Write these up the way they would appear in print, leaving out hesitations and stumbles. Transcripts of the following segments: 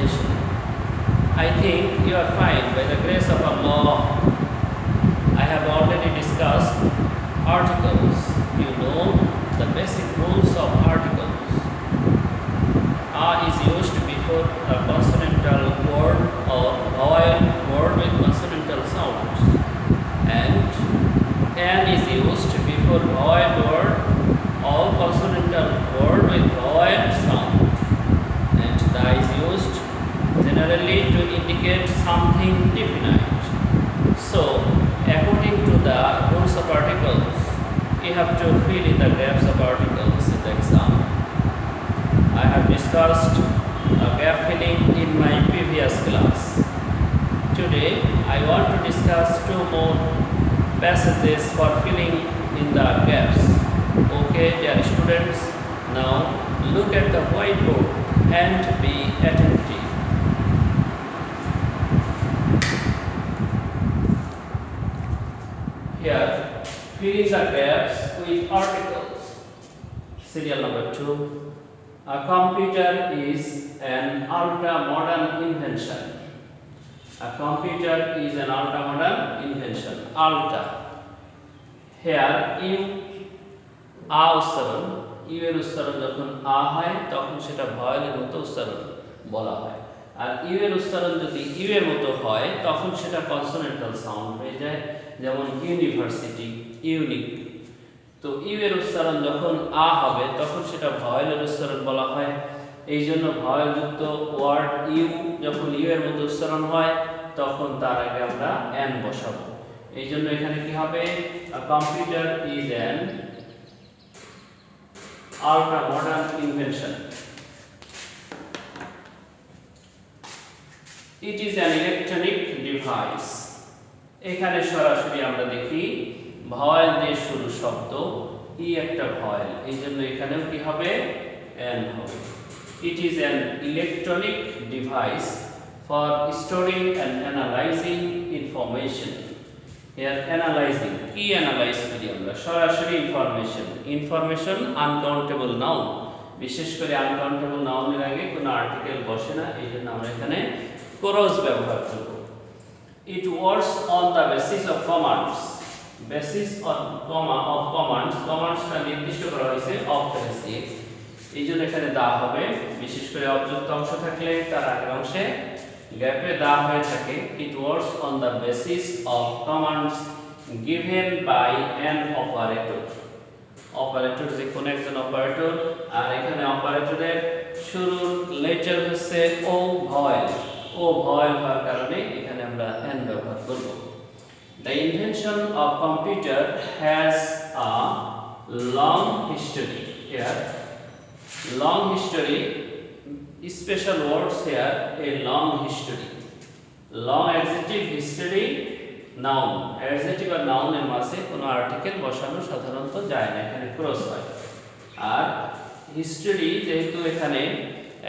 conversation. I think you are fine by the grace of Allah. I have already discussed articles. You know the basic rules of articles. A is used before a consonantal word or vowel word with consonantal sounds, and an is used before vowel word or consonantal word with vowel sound, and da is used generally to indicate something definite. So, according to the rules of articles, you have to fill in the gaps of articles in the exam. I have discussed gap filling in my previous class. Today, I want to discuss two more passages for filling in the gaps. Okay, dear students, now look at the whiteboard and be attentive. Here, fill in the gaps with articles. Serial number 2. A computer is an ultra-modern invention. A computer is an ultra-modern invention. Ultra. Here, a উচ্চারণ, you এর উচ্চারণ যখন আ হয় তখন সেটা ভয়েলের মতো উচ্চারণ বলা হয়, আর ইউ এর উচ্চারণ যদি ইউ এর মতো হয় তখন সেটা কনসোনেন্টাল সাউন্ড হয়ে যায়, যেমন ইউনিভার্সিটি, ইউনিক। তো ইউ এর উচ্চারণ যখন আ হবে তখন সেটা ভয়েলের উচ্চারণ বলা হয়। এই জন্য ভয়েলযুক্ত ওয়ার্ড ইউ যখন ইউ এর মতো উচ্চারণ হয় তখন তার আগে আমরা এন বসাবো। এই জন্য এখানে কি হবে? A computer is an ultra modern invention. It is an electronic device. এখানে সরাসরি আমরা দেখি ভয়েল দিয়ে শুরু শব্দ, ই একটা ভয়েল, এই জন্য এখানেও কি হবে? এন হবে। It is an electronic device for storing and analyzing information. Here analyzing, কি অ্যানালাইজ করি আমরা? সরাসরি ইনফরমেশন আনকাউন্টেবল নাউন, বিশেষ করে আনকাউন্টেবল নাউনের আগে কোনো আর্টিকেল বসে না, এই জন্য আমরা এখানে ক্রস ব্যবহার করব। It works on the basis of commands. Basis on of commands. Commandsটা নির্দিষ্ট করা হয়েছে অবজেক্ট দিয়ে, এই জন্য এখানে দা হবে। বিশেষ করে অবযুক্ত অংশ থাকলে তার আগের অংশে গ্যাপে দা হয়ে থাকে। It works on the basis of commands given by an operator. Operator যে কোন একজন অপারেটর, আর এখানে অপারেটরের শুরুর লেটার হচ্ছে ও ভয়েল। ও ভয়েল হওয়ার কারণে এখানে আমরা এন ব্যবহার করব। The invention of computer has a long history. Here, long history. Special words here, a long history. Long adjective, history, noun. Adjective or noun এর মাঝে কোনো আর্টিকেল বসানো সাধারণত যায় না, এখানে ক্রস হয়। আর হিস্টরি, যেহেতু এখানে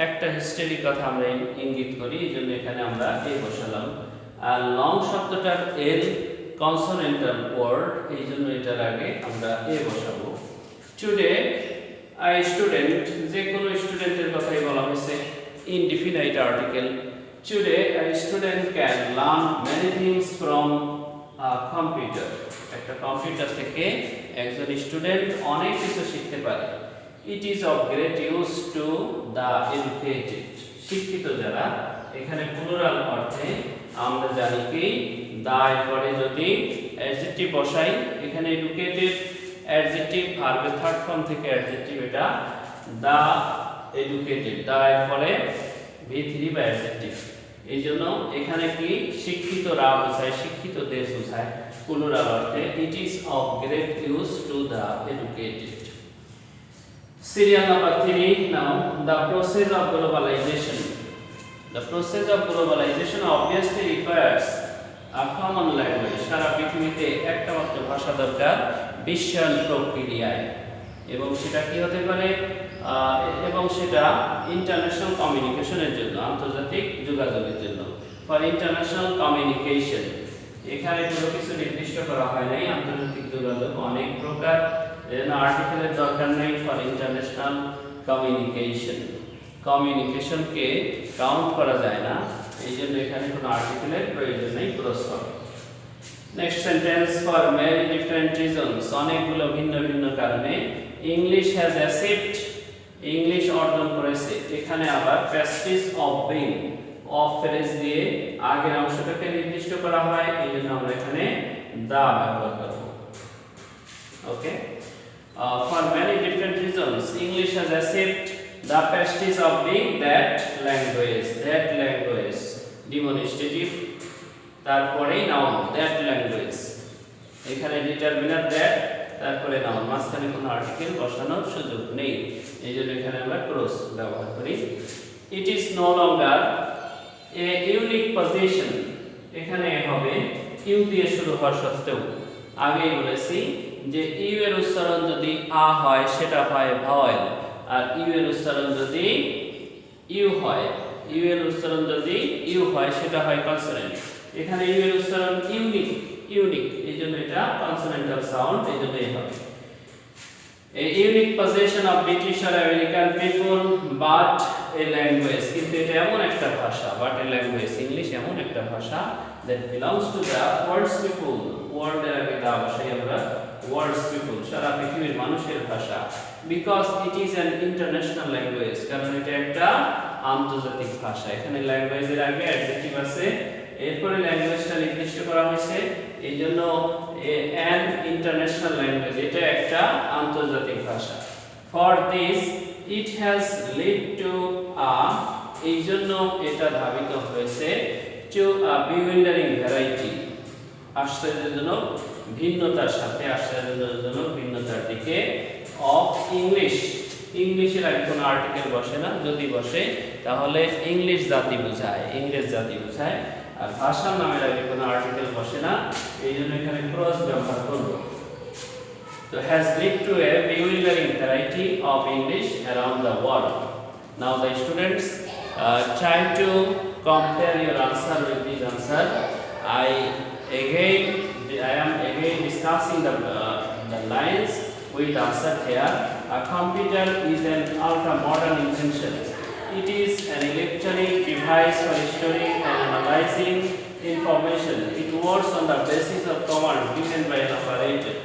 একটা হিস্টরি কথা আমরা ইঙ্গিত করি, এই জন্য এখানে আমরা এ বসালাম। আর লং শব্দটার এল কনসোনেন্টাল ওয়ার্ড, এই জন্য এটার আগে আমরা এ বসাবো। টুডে আই স্টুডেন্ট, যে কোনো স্টুডেন্টের কথাই বলা হয়েছে, indefinite article. Today I student can learn many things from a computer. একটা কম্পিউটার থেকে একজন স্টুডেন্ট অনেক কিছু শিখতে পারে। It is of great use to the educated. শিক্ষিত যারা, এখানে প্লুরাল অর্থে আমরা জানি কি দা পরে যদি অ্যাডজেক্টিভ বসাই, এখানে এডুকেটেড অ্যাডজেক্টিভ, ভার্বের থার্ড ফর্ম থেকে অ্যাডজেক্টিভ, এটা দা এডুকেটেড, দা এর পরে V3 বা অ্যাডজেক্টিভ। এই জন্য এখানে কি শিক্ষিতরা বোঝায়, শিক্ষিতদের বোঝায় প্লুরাল অর্থে। It is of great use to the educated. Serial number 3. Now, the process of globalization. The process of globalization obviously requires a common language. সারা পৃথিবীতে একটা মাত্র ভাষা দরকার বিশ্বায়ন প্রক্রিয়ায়, এবং সেটা কি হতে পারে? এবং সেটা ইন্টারন্যাশনাল কমিউনিকেশনের জন্য, আন্তর্জাতিক যোগাযোগের জন্য। ফর ইন্টারন্যাশনাল কমিউনিকেশন, এখানে কোনো কিছু নির্দিষ্ট করা হয় নাই। আন্তর্জাতিক যোগাযোগ অনেক প্রকার, এজন্য আর্টিকেলের দরকার নেই। ফর ইন্টারন্যাশনাল কমিউনিকেশন, কমিউনিকেশনকে কাউন্ট করা যায় না, এই জন্য এখানে কোনো আর্টিকেলের প্রয়োজন নেই ক্রস হবে। Next sentence, for many different reasons, অনেকগুলো ভিন্ন ভিন্ন কারণে ইংলিশ হ্যাজ অ্যাচিভড, ইংলিশ অর্জন করেছে। এখানে আবার প্যাস্টিস অফ বিং, অফ ফ্রেজ দিয়ে আগের অংশটাকে নির্দিষ্ট করা হয়, এই জন্য আমরা এখানে দা ব্যবহার করব। Okay, for many different reasons English has achieved the prestige of being that language, that language demonstrative, তারপরে নাউন দ্যাট ল্যাঙ্গুয়েজ, এখানে ডিটারমিনার দ্যাট, তারপরে নাউন, মাঝখানে কোনো আর্টিকেল বসানোর সুযোগ নেই, এই জন্য এখানে আমরা ক্রস ব্যবহার করি। It is no longer a unique position, এখানে হবে ইউ দিয়ে শুরু হওয়া সত্ত্বেও, আগেই বলেছি যে ইউ এর উচ্চারণ যদি আ হয় সেটা হয় ভাওয়েল, আর ইউ এর উচ্চারণ যদি ইউ হয়, ইউ এর উচ্চারণ যদি ইউ হয় সেটা হয় কনসোনেন্ট। এখানে ইউ এর উচ্চারণ ইউনিক, ইউনিক, এই জন্য এটা কনসোনেন্টাল সাউন্ড, এই জন্য এই হবে। A unique possession of British or American people, but a language, কিন্তু এটা এমন একটা ভাষা, but a language, ইংলিশ এমন একটা ভাষা that belongs to the world's people, world এর আগে দা ভাষায় আমরা world's people, সারা পৃথিবীর মানুষের ভাষা, because it is an international language, কারণ এটা একটা আন্তর্জাতিক ভাষা। এখানে ল্যাঙ্গুয়েজের আগে অ্যাডজেক্টিভ আছে, এরপরে ল্যাঙ্গুয়েজটা নির্দিষ্ট করা হয়েছে, এই জন্য an international language, এটা একটা আন্তর্জাতিক ভাষা। For this it has led to a, এই জন্য এটা ধাবিত হয়েছে to a bewildering variety, আশ্চর্যজনক ভিন্নতার সাথে, আশ্চর্যজনক ভিন্নতার দিকে, of English, ইংলিশের আগে কোনো আর্টিকেল বসে না, যদি বসে তাহলে ইংলিশ জাতি বোঝায়, ইংরেজ জাতি বোঝায়, আর ভাষার নামের আগে কোনো আর্টিকেল বসে না, এই জন্য এখানে ক্রস ব্যবহার করব। তো has led to a bewildering variety of English around the world. Now the students try to compare your answer with this answer. I am again discussing the lines with answer here. A computer is an ultra modern invention. It is an electronic device for storing and analyzing information. It works on the basis of commands given by an operator.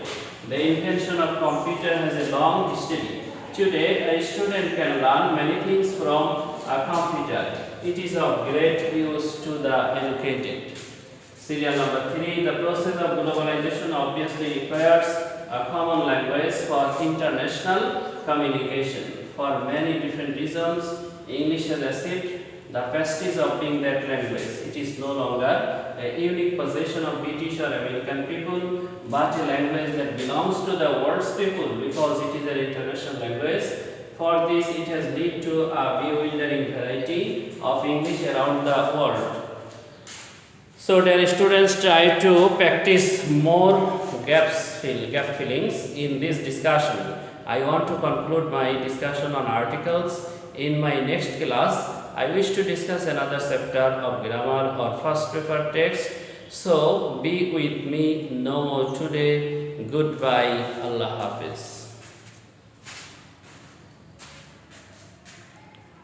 The invention of computer has a long history. Today, a student can learn many things from a computer. It is of great use to the educated. Serial number 3. The process of globalization obviously requires a common language for international communication. For many different reasons, English has achieved the prestige of being that language. It is no longer a unique possession of British or American people, but a language that belongs to the world's people because it is an international language. For this, it has led to a bewildering variety of English around the world. So, dear students, try to practice more gap fillings in this discussion. I want to conclude my discussion on articles. In my next class, I wish to discuss another chapter of grammar or first paper text. So, be with me no more today. Goodbye. Allah Hafiz.